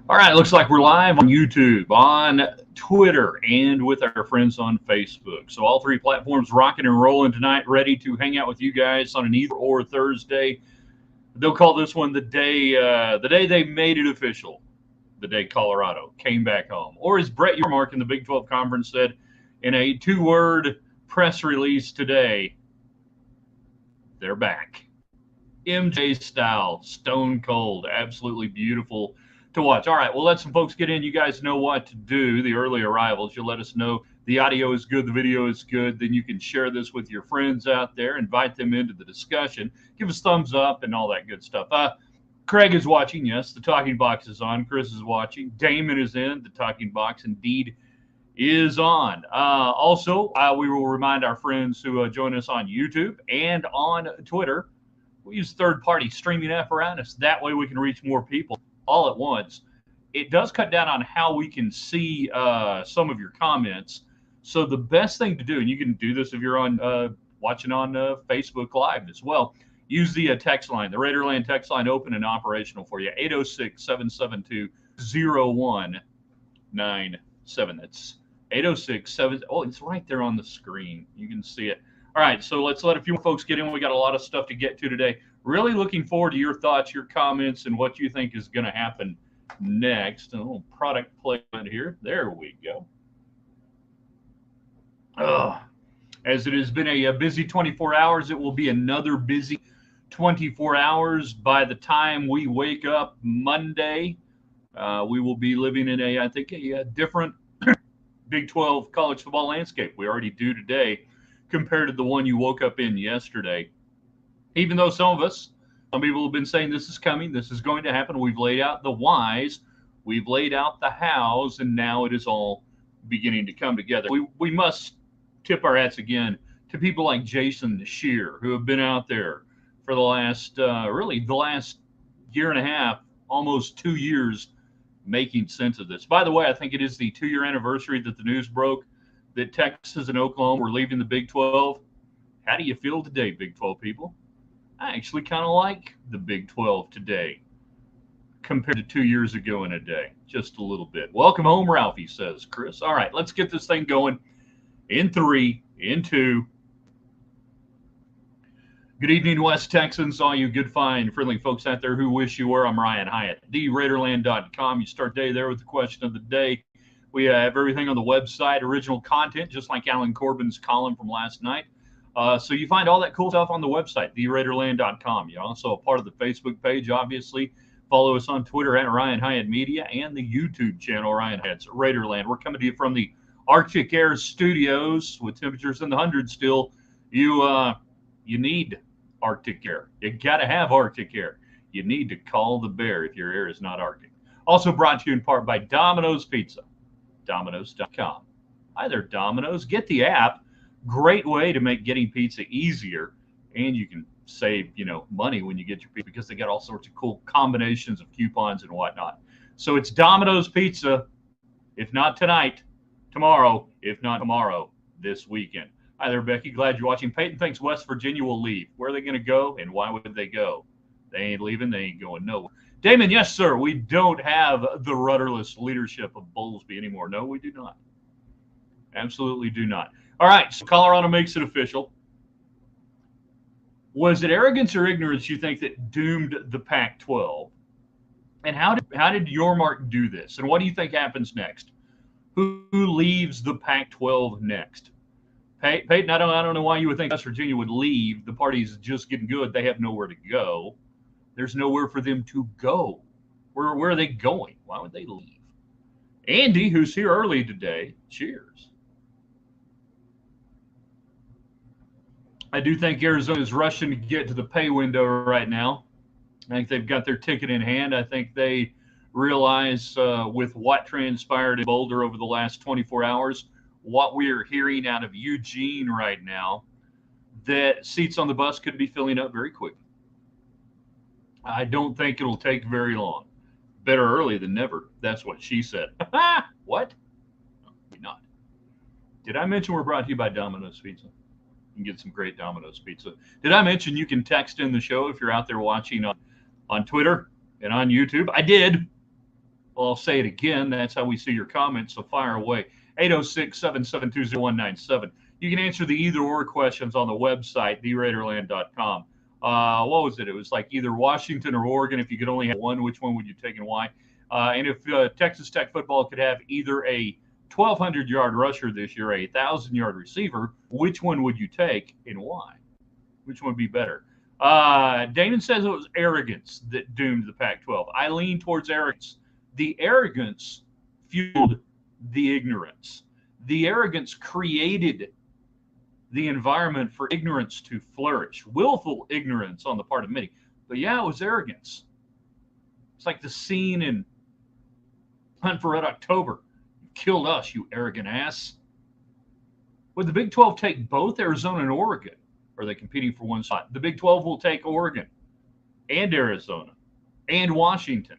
All right, looks like we're live on YouTube, on Twitter, and with our friends on Facebook. So all three platforms rocking and rolling tonight, ready to hang out with you guys on an either or Thursday. They'll call this one the day they made it official, the day Colorado came back home, or as Brett Yormark in the Big 12 Conference said in a two-word press release today, they're back. MJ style, stone cold, absolutely beautiful to watch. All right, we'll let some folks get in. You guys know what to do. The early arrivals, you'll let us know the audio is good, the video is good. Then you can share this with your friends out there, invite them into the discussion, give us thumbs up and all that good stuff. Craig is watching. Yes, the talking box is on. Chris is watching. Damon is in. The talking box indeed is on. Also, we will remind our friends who join us on YouTube and on Twitter. We use third-party streaming apparatus. That way we can reach more people all at once. It does cut down on how we can see some of your comments. So the best thing to do, and you can do this if you're on watching on Facebook Live as well, use the text line. The Raiderland text line open and operational for you, 806-772-0197. That's 806-7. Oh, it's right there on the screen. You can see it. All right, so let's let a few folks get in. We got a lot of stuff to get to today. Really looking forward to your thoughts, your comments, and what you think is going to happen next. A little product placement here. There we go. As it has been a busy 24 hours, it will be another busy 24 hours. By the time we wake up Monday, we will be living in I think, a different Big 12 college football landscape. We already do today compared to the one you woke up in yesterday. Even though some people have been saying this is coming, this is going to happen. We've laid out the whys, we've laid out the hows, and now it is all beginning to come together. We must tip our hats again to people like Jason Shear, who have been out there for the last, the last year and a half, almost 2 years, making sense of this. By the way, I think it is the 2-year anniversary that the news broke that Texas and Oklahoma were leaving the Big 12. How do you feel today, Big 12 people? I actually kind of like the Big 12 today compared to 2 years ago in a day, just a little bit. Welcome home, Ralphie, says Chris. All right, let's get this thing going in 3, in 2. Good evening, West Texans, all you good, fine, friendly folks out there who wish you were. I'm Ryan Hyatt, theraiderland.com. You start day there with the question of the day. We have everything on the website, original content, just like Alan Corbin's column from last night. So you find all that cool stuff on the website, theraiderland.com. You're also a part of the Facebook page, obviously. Follow us on Twitter at Ryan Hyatt Media and the YouTube channel, Ryan Hyatt's Raiderland. We're coming to you from the Arctic Air Studios with temperatures in the hundreds still. You need Arctic air. You got to have Arctic air. You need to call the bear if your air is not Arctic. Also brought to you in part by Domino's Pizza. Domino's.com. Hi there, Domino's. Get the app. Great way to make getting pizza easier, and you can save money when you get your pizza because they got all sorts of cool combinations of coupons and whatnot. So it's Domino's Pizza. If not tonight, tomorrow. If not tomorrow, this weekend. Hi there, Becky. Glad you're watching. Peyton thinks West Virginia will leave. Where are they going to go, and why would they go? They ain't leaving. They ain't going nowhere. Damon, yes, sir. We don't have the rudderless leadership of Bowlesby anymore. No, we do not. Absolutely do not. All right, so Colorado makes it official. Was it arrogance or ignorance, you think, that doomed the Pac-12? And how did Yormark do this? And what do you think happens next? Who leaves the Pac-12 next? Peyton, I don't know why you would think West Virginia would leave. The party's just getting good. They have nowhere to go. There's nowhere for them to go. Where are they going? Why would they leave? Andy, who's here early today, cheers. I do think Arizona is rushing to get to the pay window right now. I think they've got their ticket in hand. I think they realize with what transpired in Boulder over the last 24 hours, what we are hearing out of Eugene right now, that seats on the bus could be filling up very quickly. I don't think it'll take very long. Better early than never. That's what she said. What? No, maybe not. Did I mention we're brought to you by Domino's Pizza? You can get some great Domino's Pizza. Did I mention you can text in the show if you're out there watching on Twitter and on YouTube? I did. Well, I'll say it again. That's how we see your comments, so fire away. 806-772-0197. You can answer the either-or questions on the website, theraiderland.com. What was it? It was like either Washington or Oregon. If you could only have one, which one would you take and why? And if Texas Tech football could have either a 1,200-yard rusher this year, a 1,000-yard receiver, which one would you take and why? Which one would be better? Damon says it was arrogance that doomed the Pac-12. I lean towards arrogance. The arrogance fueled the ignorance. The arrogance created the environment for ignorance to flourish, willful ignorance on the part of many. But yeah, it was arrogance. It's like the scene in Hunt for Red October. You killed us, you arrogant ass. Would the Big 12 take both Arizona and Oregon? Or are they competing for one spot? The Big 12 will take Oregon and Arizona and Washington.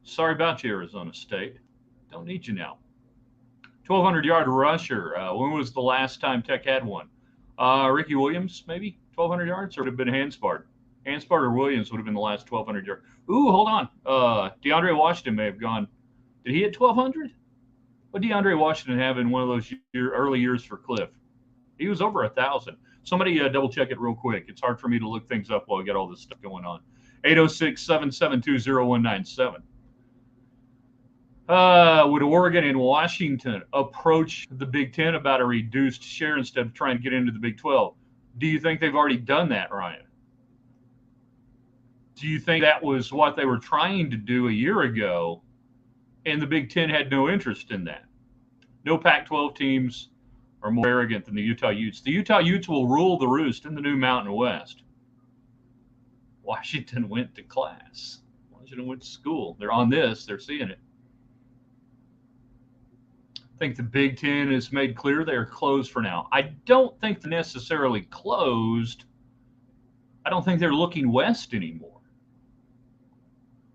Sorry about you, Arizona State. Don't need you now. 1,200-yard rusher. When was the last time Tech had one? Ricky Williams, maybe 1,200 yards, or would it have been Hanspard? Hanspard or Williams would have been the last 1,200 yards. Ooh, hold on. DeAndre Washington may have gone. Did he hit 1,200? What did DeAndre Washington have in one of those early years for Cliff? He was over 1,000. Somebody double check it real quick. It's hard for me to look things up while I get all this stuff going on. 806-772-0197. Would Oregon and Washington approach the Big Ten about a reduced share instead of trying to get into the Big 12? Do you think they've already done that, Ryan? Do you think that was what they were trying to do a year ago, and the Big Ten had no interest in that? No Pac-12 teams are more arrogant than the Utah Utes. The Utah Utes will rule the roost in the new Mountain West. Washington went to class. Washington went to school. They're on this. They're seeing it. I think the Big Ten has made clear they are closed for now. I don't think they're necessarily closed. I don't think they're looking west anymore.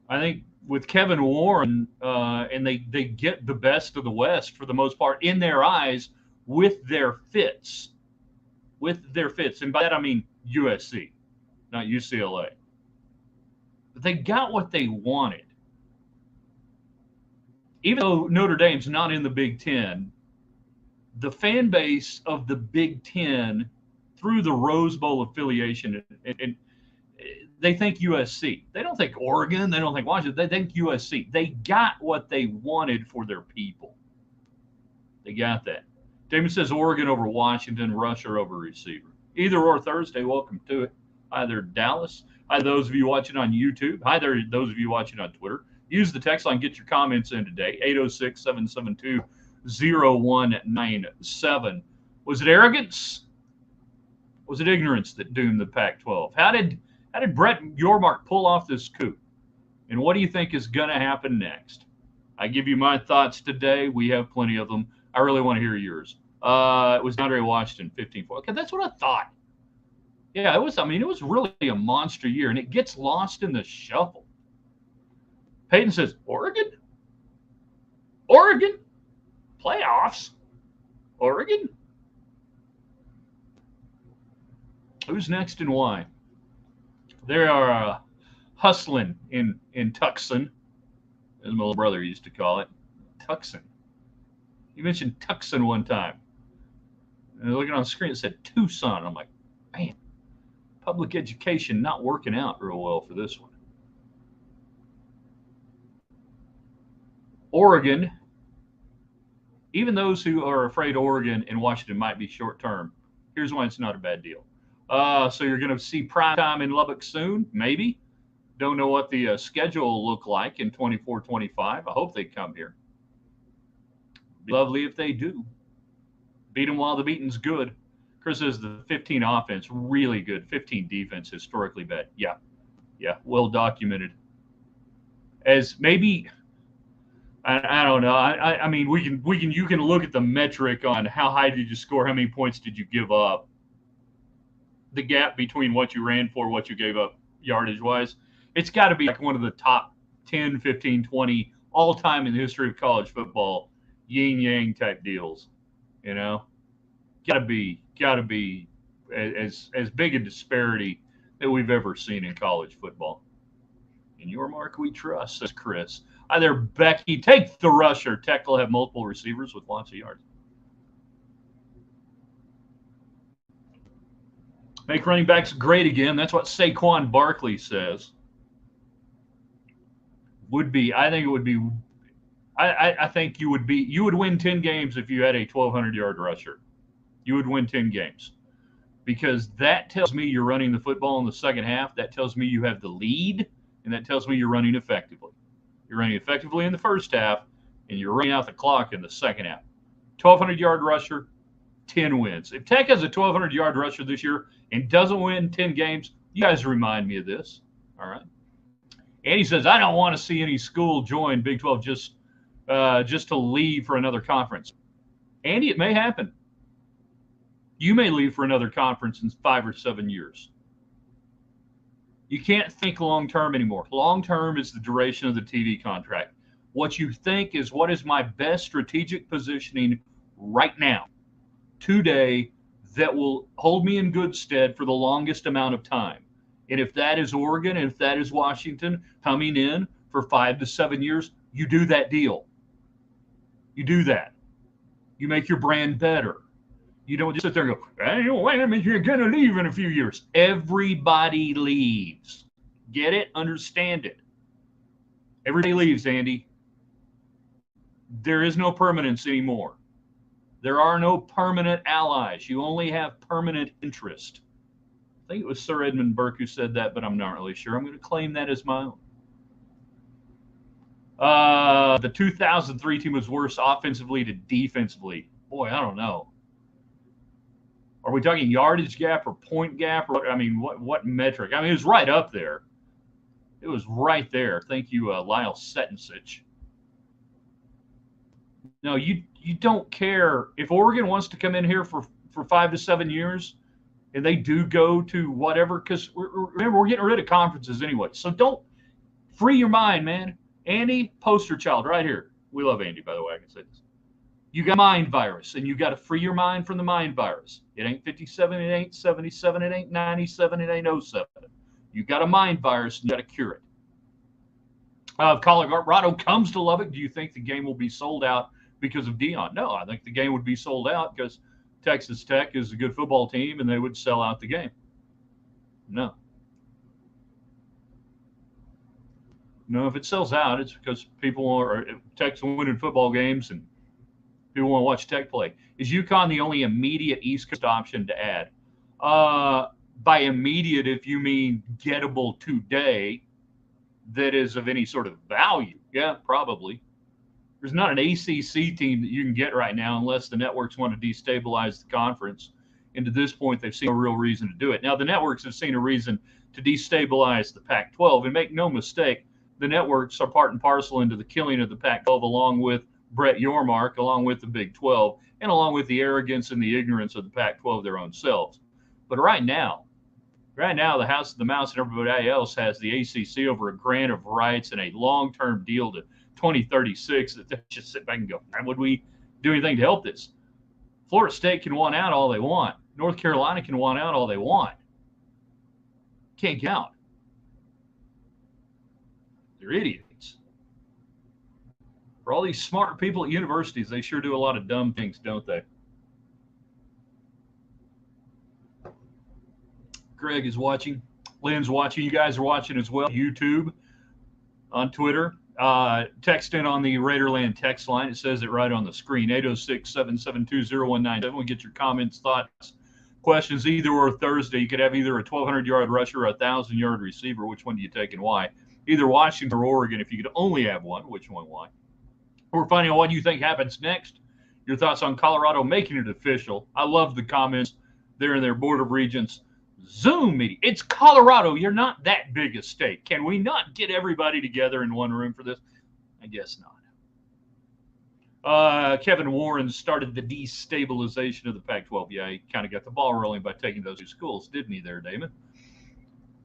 I think with Kevin Warren, and they get the best of the West for the most part in their eyes with their fits. With their fits. And by that I mean USC, not UCLA. But they got what they wanted. Even though Notre Dame's not in the Big Ten, the fan base of the Big Ten through the Rose Bowl affiliation, and they think USC. They don't think Oregon. They don't think Washington. They think USC. They got what they wanted for their people. They got that. Damon says Oregon over Washington, rusher over receiver. Either or Thursday, welcome to it. Hi there, Dallas. Hi, those of you watching on YouTube. Hi there, those of you watching on Twitter. Use the text line, get your comments in today, 806-772-0197. Was it arrogance? Was it ignorance that doomed the Pac-12? How did Brett Yormark pull off this coup? And what do you think is going to happen next? I give you my thoughts today. We have plenty of them. I really want to hear yours. It was DeAndre Washington, 15-4. Okay, that's what I thought. Yeah, it was really a monster year, and it gets lost in the shuffle. Peyton says, Oregon? Oregon? Playoffs? Oregon? Who's next and why? They are hustling in Tucson, as my little brother used to call it. Tucson. You mentioned Tucson one time. And looking on the screen, it said Tucson. I'm like, man, public education not working out real well for this one. Oregon, even those who are afraid Oregon and Washington might be short term, here's why it's not a bad deal. So you're going to see prime time in Lubbock soon, maybe. Don't know what the schedule will look like in 24-25. I hope they come here. Be lovely if they do. Beat them while the beating's good. Chris says the 15 offense, really good. 15 defense, historically bad. Yeah, well documented. As maybe, I don't know. I mean, you can look at the metric on how high did you score, how many points did you give up. The gap between what you ran for, what you gave up yardage-wise, it's got to be like one of the top 10, 15, 20 all-time in the history of college football yin-yang type deals. You know, gotta be as big a disparity that we've ever seen in college football. In Yormark we trust, says Chris. Hi there, Becky. Take the rusher. Tech will have multiple receivers with lots of yards. Make running backs great again. That's what Saquon Barkley says. Would be. I think it would be. I think you would be. You would win 10 games if you had a 1,200-yard rusher. You would win 10 games because that tells me you're running the football in the second half. That tells me you have the lead, and that tells me you're running effectively. You're running effectively in the first half, and you're running out the clock in the second half. 1,200-yard rusher, 10 wins. If Tech has a 1,200-yard rusher this year and doesn't win 10 games, you guys remind me of this. All right. And he says, I don't want to see any school join Big 12 just to leave for another conference. Andy, it may happen. You may leave for another conference in 5 or 7 years. You can't think long-term anymore. Long-term is the duration of the TV contract. What you think is, what is my best strategic positioning right now, today, that will hold me in good stead for the longest amount of time. And if that is Oregon, and if that is Washington coming in for 5 to 7 years, you do that deal. You do that. You make your brand better. You don't just sit there and go, hey, wait a minute, you're going to leave in a few years. Everybody leaves. Get it? Understand it. Everybody leaves, Andy. There is no permanence anymore. There are no permanent allies. You only have permanent interest. I think it was Sir Edmund Burke who said that, but I'm not really sure. I'm going to claim that as my own. The 2003 team was worse offensively to defensively. Boy, I don't know. Are we talking yardage gap or point gap? Or I mean, what metric? I mean, it was right up there. It was right there. Thank you, Lyle Setensich. No, you don't care. If Oregon wants to come in here for 5 to 7 years, and they do go to whatever, because remember, we're getting rid of conferences anyway. So don't free your mind, man. Andy, poster child right here. We love Andy, by the way. I can say this. You got mind virus, and you got to free your mind from the mind virus. It ain't 57, it ain't 77, it ain't 97, it ain't 07. You got a mind virus, and you got to cure it. If Colorado comes to Lubbock, do you think the game will be sold out because of Dion? No, I think the game would be sold out because Texas Tech is a good football team, and they would sell out the game. No. No, if it sells out, it's because people are Tech's winning football games, and people want to watch Tech play. Is UConn the only immediate East Coast option to add? By immediate, if you mean gettable today, that is of any sort of value. Yeah, probably. There's not an ACC team that you can get right now unless the networks want to destabilize the conference. And to this point, they've seen no real reason to do it. Now, the networks have seen a reason to destabilize the Pac-12. And make no mistake, the networks are part and parcel into the killing of the Pac-12, along with Brett Yormark, along with the Big 12, and along with the arrogance and the ignorance of the Pac-12 their own selves. But right now, the House of the Mouse and everybody else has the ACC over a grant of rights and a long-term deal to 2036 that they just sit back and go, would we do anything to help this? Florida State can want out all they want. North Carolina can want out all they want. Can't get out. They're idiots. For all these smart people at universities, they sure do a lot of dumb things, don't they? Greg is watching. Lynn's watching. You guys are watching as well. YouTube, on Twitter. Text in on the Raiderland text line. It says it right on the screen, 806-772-0197. We'll get your comments, thoughts, questions, either or Thursday. You could have either a 1,200-yard rusher or a 1,000-yard receiver. Which one do you take and why? Either Washington or Oregon. If you could only have one, which one, why? We're finding out what you think happens next. Your thoughts on Colorado making it official. I love the comments there in their Board of Regents Zoom meeting. It's Colorado. You're not that big a state. Can we not get everybody together in one room for this? I guess not. Kevin Warren started the destabilization of the Pac-12. Yeah, he kind of got the ball rolling by taking those two schools, didn't he there, Damon?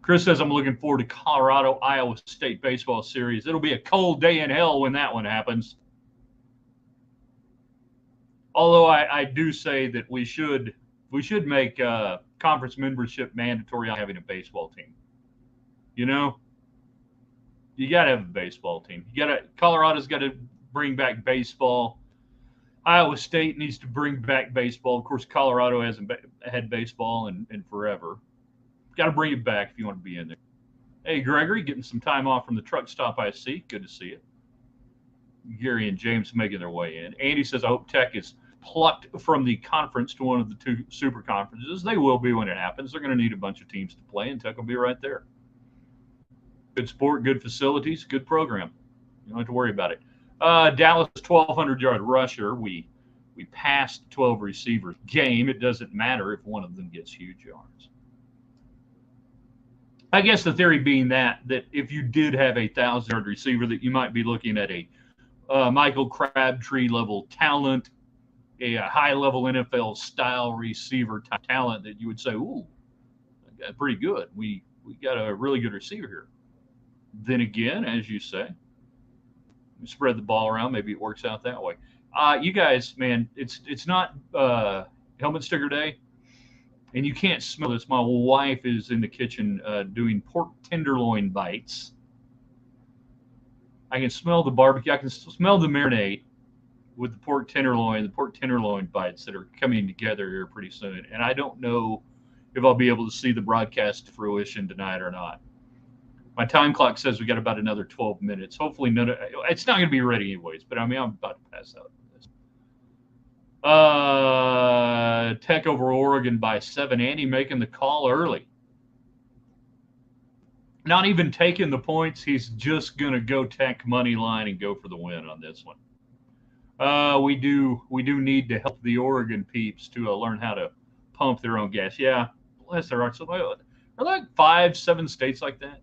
Chris says, I'm looking forward to Colorado-Iowa State baseball series. It'll be a cold day in hell when that one happens. Although I do say that we should make conference membership mandatory on having a baseball team. You You got to have a baseball team. Colorado's got to bring back baseball. Iowa State needs to bring back baseball. Of course, Colorado hasn't had baseball in forever. Got to bring it back if you want to be in there. Hey, Gregory, getting some time off from the truck stop, I see. Good to see you. Gary and James making their way in. Andy says, I hope Tech is plucked from the conference to one of the two super conferences. They will be when it happens. They're going to need a bunch of teams to play, and Tech will be right there. Good sport, good facilities, good program. You don't have to worry about it. Dallas 1,200-yard rusher. We passed 12 receivers game. It doesn't matter if one of them gets huge yards. I guess the theory being that if you did have a 1,000-yard receiver, that you might be looking at a Michael Crabtree level talent, a high-level NFL-style receiver talent that you would say, ooh, pretty good. We got a really good receiver here. Then again, as you say, you spread the ball around. Maybe it works out that way. You guys, man, it's not helmet sticker day, and you can't smell this. My wife is in the kitchen doing pork tenderloin bites. I can smell the barbecue. I can smell the marinade with the pork tenderloin bites that are coming together here pretty soon. And I don't know if I'll be able to see the broadcast to fruition tonight or not. My time clock says we got about another 12 minutes. Hopefully, it's not going to be ready anyways, but I mean, I'm about to pass out. Tech over Oregon by 7. Andy making the call early. Not even taking the points. He's just going to go Tech money line and go for the win on this one. We do need to help the Oregon peeps to learn how to pump their own gas. Yeah, unless there are some. Are there like 5-7 states like that?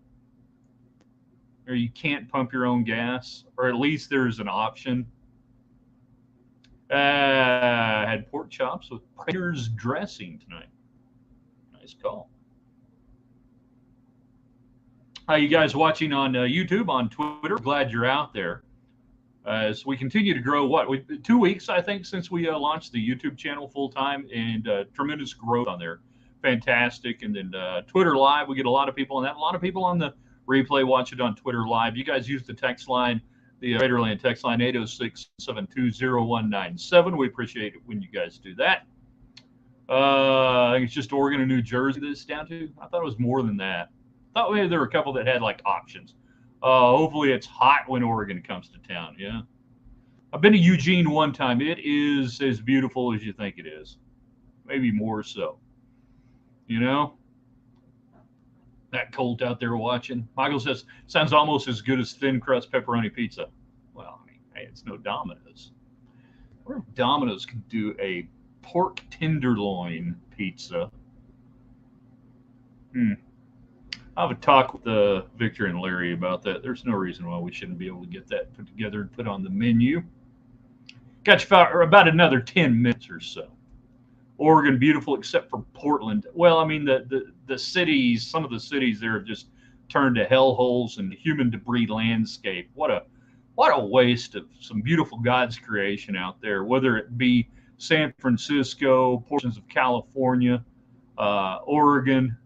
Or you can't pump your own gas, or at least there's an option. Had pork chops with Prater's dressing tonight. Nice call. You guys watching on YouTube, on Twitter, glad you're out there. As we continue to grow, 2 weeks, I think, since we launched the YouTube channel full time, and tremendous growth on there. Fantastic. And then Twitter Live, we get a lot of people on that. A lot of people on the replay watch it on Twitter Live. You guys use the text line, the Raiderland text line, 806-720-0197. We appreciate it when you guys do that. I think it's just Oregon and New Jersey that it's down to. I thought it was more than that. I thought maybe there were a couple that had like options. Hopefully it's hot when Oregon comes to town. Yeah. I've been to Eugene one time. It is as beautiful as you think it is. Maybe more so. You know? That Colt out there watching. Michael says, sounds almost as good as thin crust pepperoni pizza. Well, I mean, hey, it's no Domino's. I wonder if Domino's could do a pork tenderloin pizza. I'll have a talk with Victor and Larry about that. There's no reason why we shouldn't be able to get that put together and put on the menu. Got you for about another 10 minutes or so. Oregon, beautiful except for Portland. Well, I mean, the cities, some of the cities there have just turned to hellholes and human debris landscape. What a waste of some beautiful God's creation out there, whether it be San Francisco, portions of California, Oregon,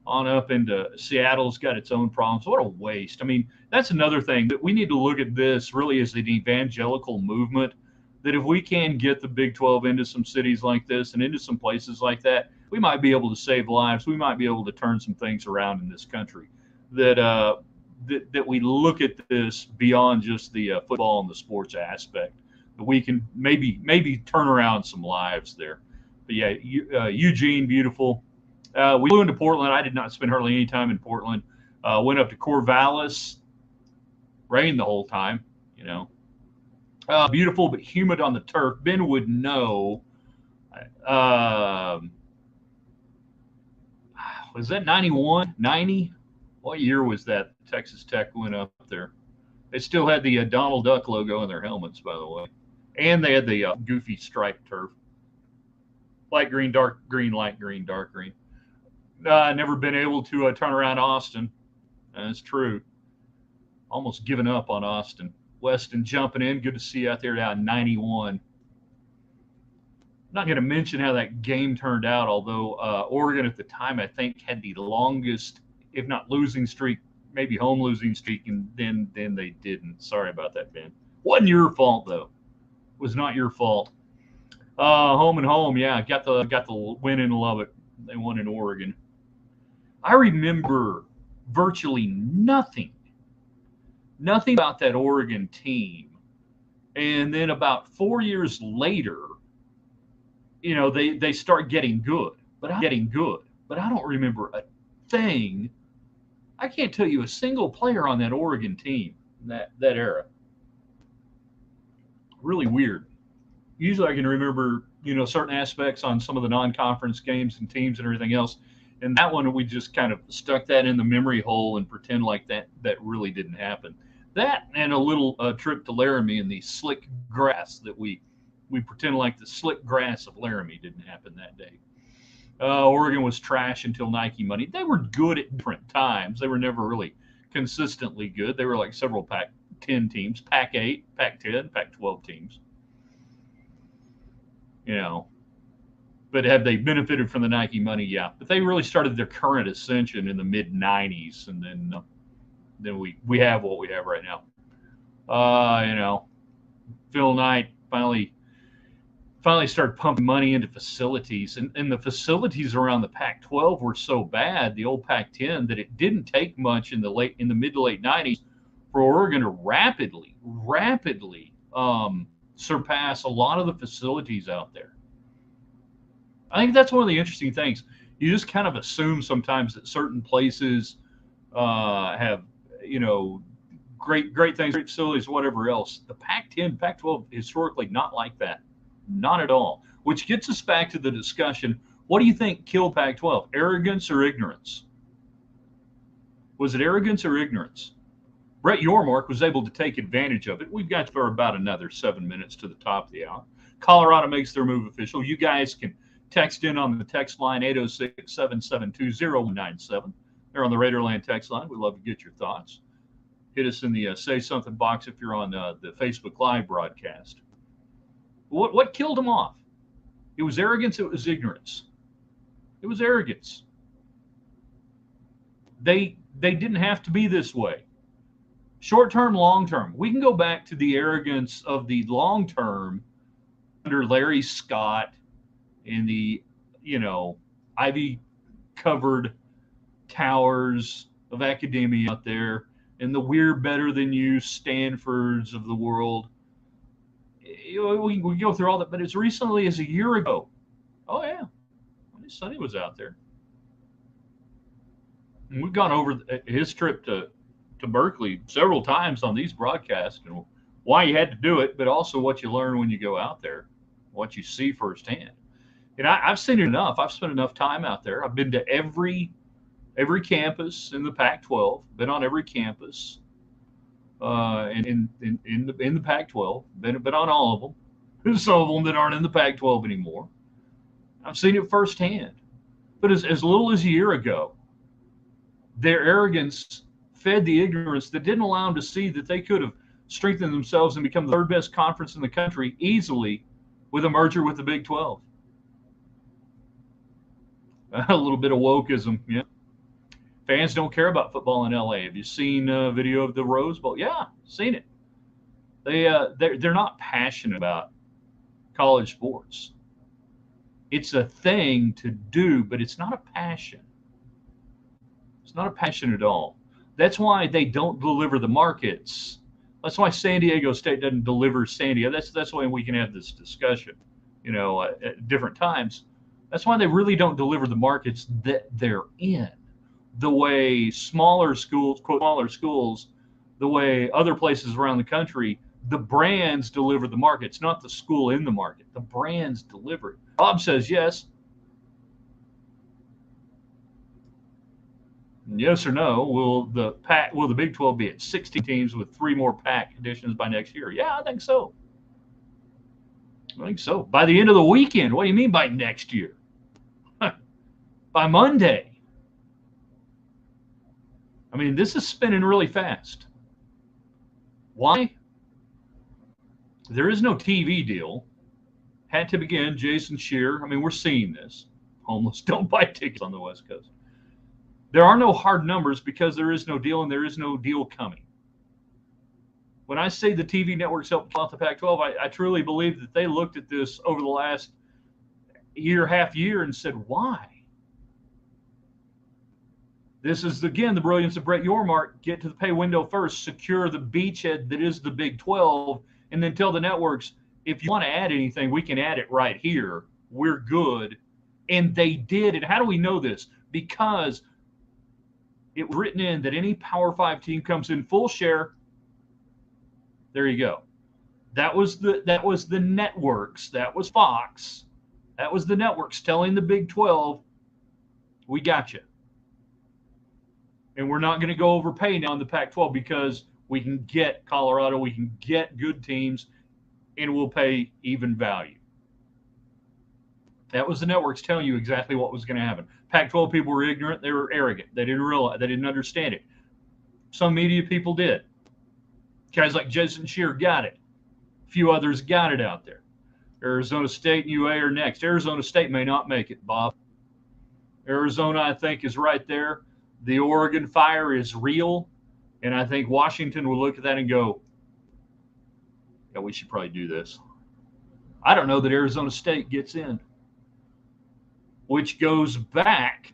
on up into Seattle's got its own problems. What a waste. I mean, that's another thing that we need to look at this really as an evangelical movement, that if we can get the Big 12 into some cities like this and into some places like that, we might be able to save lives. We might be able to turn some things around in this country. That we look at this beyond just the football and the sports aspect. That we can maybe turn around some lives there. But yeah, Eugene, beautiful. We flew into Portland. I did not spend hardly any time in Portland. Went up to Corvallis. Rained the whole time, you know. Beautiful but humid on the turf. Ben would know. Was that 91? 90? What year was that Texas Tech went up there? They still had the Donald Duck logo in their helmets, by the way. And they had the goofy striped turf. Light green, dark green, light green, dark green. Never been able to turn around Austin. That's true. Almost given up on Austin. Weston jumping in. Good to see you out there down 91. I'm not going to mention how that game turned out, although Oregon at the time, I think, had the longest, if not losing streak, maybe home losing streak, and then they didn't. Sorry about that, Ben. Wasn't your fault though. Was not your fault. Home and home, yeah. Got the win in Lubbock. They won in Oregon. I remember virtually nothing about that Oregon team. And then about 4 years later, they start getting good. But I don't remember a thing. I can't tell you a single player on that Oregon team that era. Really weird. Usually I can remember, certain aspects on some of the non-conference games and teams and everything else. And that one, we just kind of stuck that in the memory hole and pretend like that really didn't happen. That and a little trip to Laramie in the slick grass that we pretend like the slick grass of Laramie didn't happen that day. Oregon was trash until Nike money. They were good at different times. They were never really consistently good. They were like several Pac-10 teams, Pac-8, Pac-10, Pac-12 teams. But have they benefited from the Nike money? Yeah. But they really started their current ascension in the mid-90s, and then we have what we have right now. Phil Knight finally started pumping money into facilities, and the facilities around the Pac-12 were so bad, the old Pac-10, that it didn't take much in the mid to late 90s for Oregon to rapidly surpass a lot of the facilities out there. I think that's one of the interesting things. You just kind of assume sometimes that certain places have, great things, great facilities, whatever else. The Pac-10, Pac-12, historically not like that. Not at all. Which gets us back to the discussion. What do you think killed Pac-12? Arrogance or ignorance? Was it arrogance or ignorance? Brett Yormark was able to take advantage of it. We've got for about another 7 minutes to the top of the hour. Colorado makes their move official. You guys can text in on the text line, 806-772-0197. They're on the Raiderland text line. We'd love to get your thoughts. Hit us in the Say Something box if you're on the Facebook Live broadcast. What killed them off? It was arrogance. It was ignorance. It was arrogance. They didn't have to be this way. Short term, long term. We can go back to the arrogance of the long term under Larry Scott in the, ivy covered towers of academia out there, and the we're better than you Stanfords of the world. We go through all that, but as recently as a year ago, oh yeah, Sonny was out there. And we've gone over his trip to Berkeley several times on these broadcasts, and why you had to do it, but also what you learn when you go out there, what you see firsthand. And I've seen it enough. I've spent enough time out there. I've been to every campus in the Pac-12, been on every campus in the Pac-12, been on all of them. There's some of them that aren't in the Pac-12 anymore. I've seen it firsthand. But as little as a year ago, their arrogance fed the ignorance that didn't allow them to see that they could have strengthened themselves and become the third best conference in the country easily with a merger with the Big 12. A little bit of wokeism, yeah. Fans don't care about football in LA. Have you seen a video of the Rose Bowl? Yeah, seen it. They're not passionate about college sports. It's a thing to do, but it's not a passion. It's not a passion at all. That's why they don't deliver the markets. That's why San Diego State doesn't deliver San Diego. That's why we can have this discussion, at different times. That's why they really don't deliver the markets that they're in. The way smaller schools, quote, smaller schools, the way other places around the country, the brands deliver the markets, not the school in the market. The brands deliver it. Bob says yes. Yes or no, will the Big 12 be at 16 teams with 3 more Pac additions by next year? Yeah, I think so. By the end of the weekend. What do you mean by next year? By Monday. I mean, this is spinning really fast. Why? There is no TV deal. Had to begin. Jason Shearer. I mean, we're seeing this. Homeless don't buy tickets on the West Coast. There are no hard numbers because there is no deal and there is no deal coming. When I say the TV networks helped kill off the Pac-12, I truly believe that they looked at this over the last half year, and said, why? This is, again, the brilliance of Brett Yormark. Get to the pay window first, secure the beachhead that is the Big 12, and then tell the networks, if you want to add anything, we can add it right here. We're good. And they did. And how do we know this? Because it was written in that any Power 5 team comes in full share. There you go. That was the networks. That was Fox. That was the networks telling the Big 12, we got you. And we're not going to go overpay now in the Pac-12 because we can get Colorado, we can get good teams, and we'll pay even value. That was the networks telling you exactly what was going to happen. Pac-12 people were ignorant. They were arrogant. They didn't realize. They didn't understand it. Some media people did. Guys like Jason Shear got it. A few others got it out there. Arizona State and UA are next. Arizona State may not make it, Bob. Arizona, I think, is right there. The Oregon fire is real. And I think Washington will look at that and go, yeah, we should probably do this. I don't know that Arizona State gets in. Which goes back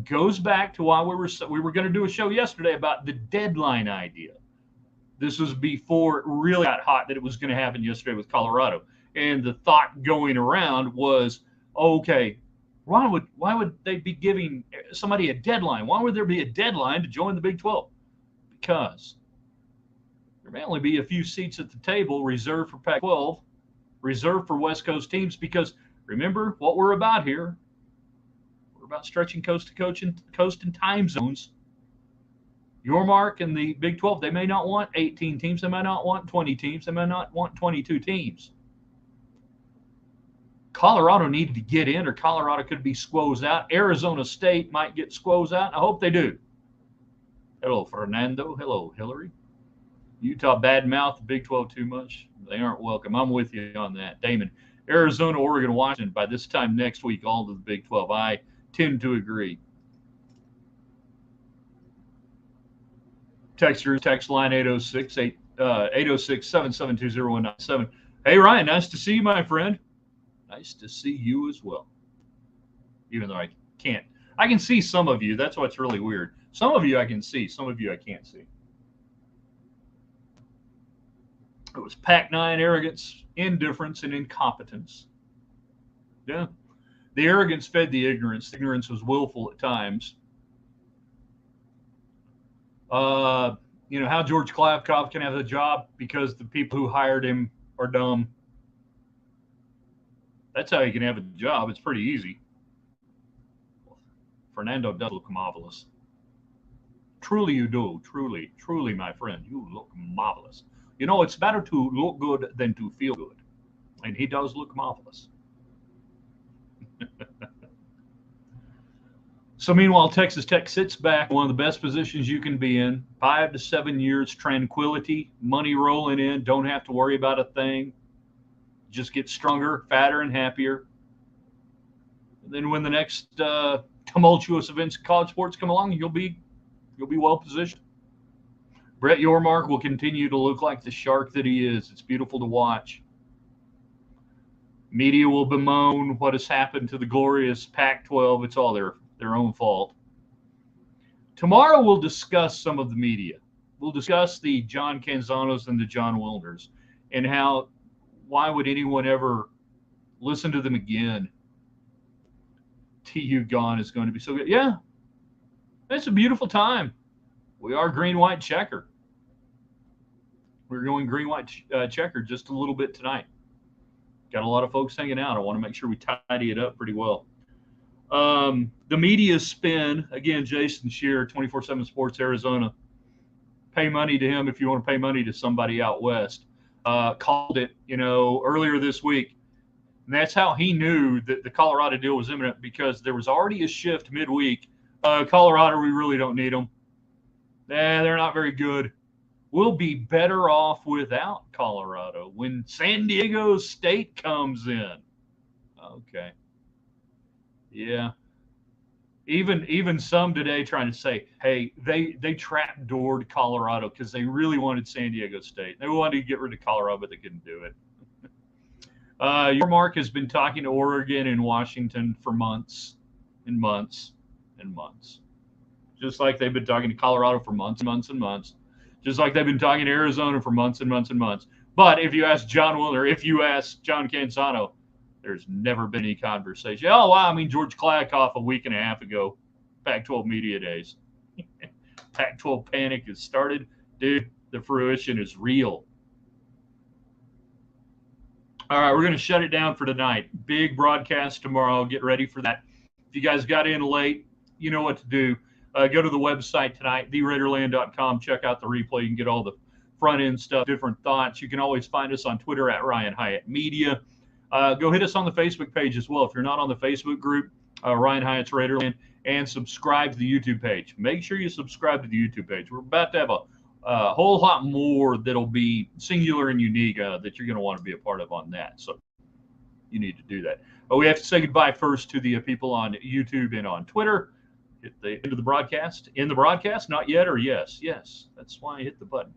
to why we were going to do a show yesterday about the deadline idea. This was before it really got hot that it was going to happen yesterday with Colorado. And the thought going around was, okay, why would they be giving somebody a deadline? Why would there be a deadline to join the Big 12? Because there may only be a few seats at the table reserved for Pac-12, reserved for West Coast teams, because remember what we're about here. We're about stretching coast to coast and time zones. Yormark and the Big 12, they may not want 18 teams. They might not want 20 teams. They might not want 22 teams. Colorado needed to get in, or Colorado could be squozed out. Arizona State might get squozed out. I hope they do. Hello, Fernando. Hello, Hillary. Utah badmouth the Big 12 too much. They aren't welcome. I'm with you on that. Damon. Arizona, Oregon, Washington, by this time next week, all to the Big 12. I tend to agree. Text line 806-772-0197. Hey, Ryan, nice to see you, my friend. Nice to see you as well. Even though I can't. I can see some of you. That's what's really weird. Some of you I can see. Some of you I can't see. It was Pac-9 arrogance, indifference, and incompetence. Yeah. The arrogance fed the ignorance. The ignorance was willful at times. How George Klavkov can have a job because the people who hired him are dumb. That's how you can have a job. It's pretty easy. Fernando does look marvelous. Truly you do. Truly, truly, my friend, you look marvelous. You know, it's better to look good than to feel good. And he does look marvelous. So meanwhile, Texas Tech sits back, one of the best positions you can be in. 5 to 7 years, tranquility, money rolling in, don't have to worry about a thing. Just get stronger, fatter, and happier. And then when the next tumultuous events in college sports come along, you'll be well positioned. Brett Yormark will continue to look like the shark that he is. It's beautiful to watch. Media will bemoan what has happened to the glorious Pac-12. It's all their own fault. Tomorrow we'll discuss some of the media. We'll discuss the John Canzanos and the John Wilners and why would anyone ever listen to them again? TU gone is going to be so good. Yeah, it's a beautiful time. We are green-white checker. We're going green-white checker just a little bit tonight. Got a lot of folks hanging out. I want to make sure we tidy it up pretty well. The media spin, again, Jason Shear, 24/7 Sports Arizona. Pay money to him if you want to pay money to somebody out west. Called it, earlier this week. And that's how he knew that the Colorado deal was imminent, because there was already a shift midweek. Colorado, we really don't need them. They're not very good. We'll be better off without Colorado when San Diego State comes in. Okay. Yeah. Even some today trying to say, hey, they trapdoored Colorado because they really wanted San Diego State. They wanted to get rid of Colorado, but they couldn't do it. Yormark has been talking to Oregon and Washington for months and months and months, just like they've been talking to Colorado for months and months and months, just like they've been talking to Arizona for months and months and months. But if you ask John Willer, if you ask John Canzano, there's never been any conversation. Oh, wow. I mean, George Klakoff a week and a half ago, Pac-12 Media Days. Pac-12 panic has started. Dude, the fruition is real. All right, we're going to shut it down for tonight. Big broadcast tomorrow. Get ready for that. If you guys got in late, you know what to do. Go to the website tonight, theraiderland.com. Check out the replay. You can get all the front end stuff, different thoughts. You can always find us on Twitter at Ryan Hyatt Media. Go hit us on the Facebook page as well. If you're not on the Facebook group, Ryan Hyatt's Raiderland, and subscribe to the YouTube page. Make sure you subscribe to the YouTube page. We're about to have a whole lot more that'll be singular and unique that you're going to want to be a part of on that. So you need to do that. But we have to say goodbye first to the people on YouTube and on Twitter. Hit the end of the broadcast. In the broadcast? Not yet or yes? Yes. That's why I hit the button.